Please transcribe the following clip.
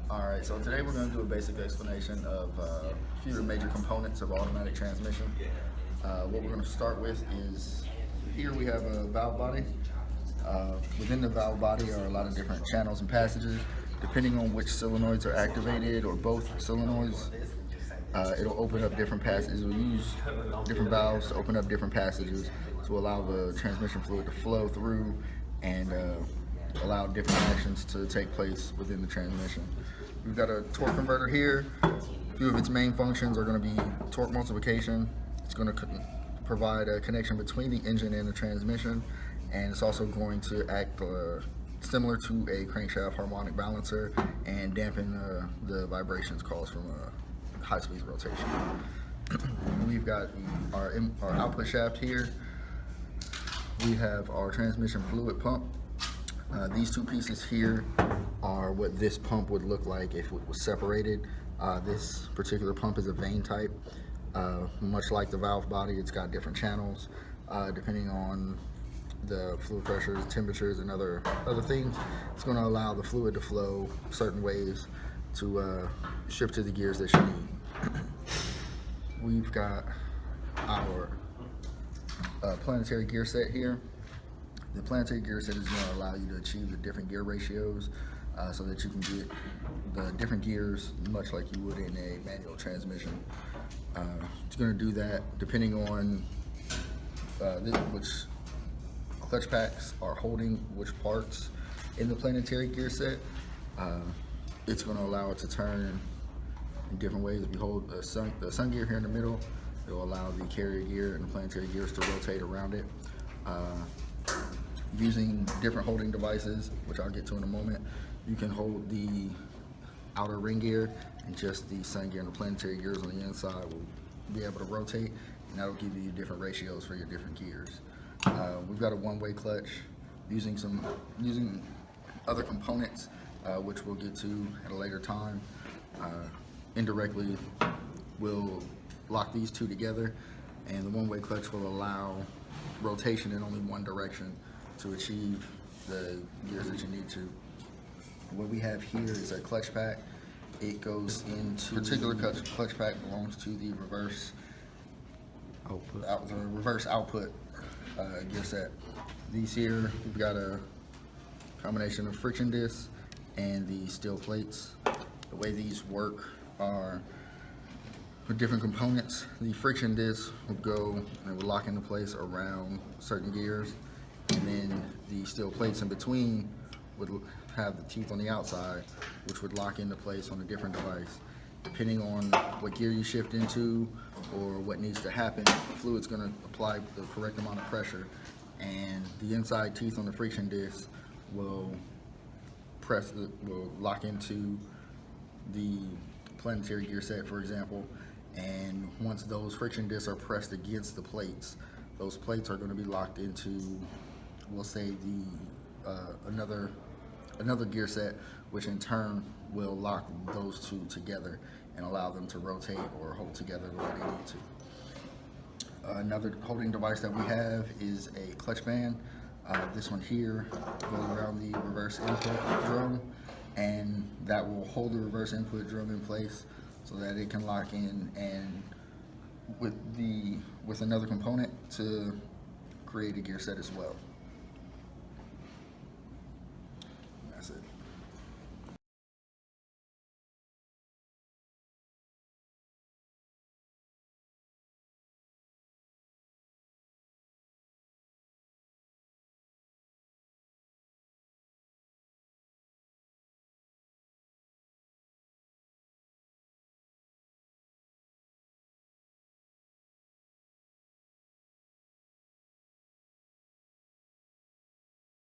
Alright, so today we're going to do a basic explanation of a few of the major components of automatic transmission. What we're going to start with is, here we have a valve body. Within the valve body are a lot of different channels and passages. Depending on which solenoids are activated, or both solenoids, it'll open up different passages. We'll use different valves to open up different passages to allow the transmission fluid to flow through and allow different actions to take place within the transmission. We've got a torque converter here. A few of its main functions are going to be torque multiplication. It's going to provide a connection between the engine and the transmission, and it's also going to act similar to a crankshaft harmonic balancer and dampen the vibrations caused from a high-speed rotation. We've got our output shaft here. We have our transmission fluid pump. These two pieces here are what this pump would look like if it was separated. This particular pump is a vane type. Much like the valve body, it's got different channels depending on the fluid pressures, temperatures, and other things. It's going to allow the fluid to flow certain ways to shift to the gears that you need. We've got our planetary gear set here. The planetary gear set is going to allow you to achieve the different gear ratios so that you can get the different gears much like you would in a manual transmission. It's going to do that depending on which clutch packs are holding which parts in the planetary gear set. It's going to allow it to turn in different ways. If you hold the sun gear here in the middle, it will allow the carrier gear and the planetary gears to rotate around it. Using different holding devices, which I'll get to in a moment, you can hold the outer ring gear, and just the sun gear and the planetary gears on the inside will be able to rotate, and that will give you different ratios for your different gears. We've got a one-way clutch using other components, which we'll get to at a later time. Indirectly, we'll lock these two together, and the one-way clutch will allow rotation in only one direction to achieve the gears that you need to. What we have here is a clutch pack. It goes into particular clutch pack belongs to the reverse output gear set. These here, we've got a combination of friction discs and the steel plates. The way these work are with different components. The friction disc would go and would lock into place around certain gears, and then the steel plates in between would have the teeth on the outside, which would lock into place on a different device. Depending on what gear you shift into or what needs to happen, the fluid's going to apply the correct amount of pressure, and the inside teeth on the friction disc will lock into the planetary gear set, for example. And once those friction discs are pressed against the plates, those plates are going to be locked into, we'll say, another gear set, which in turn will lock those two together and allow them to rotate or hold together the way they need to. Another holding device that we have is a clutch band. This one here goes around the reverse input drum, and that will hold the reverse input drum in place so that it can lock in and with another component to create a gear set as well. That's it.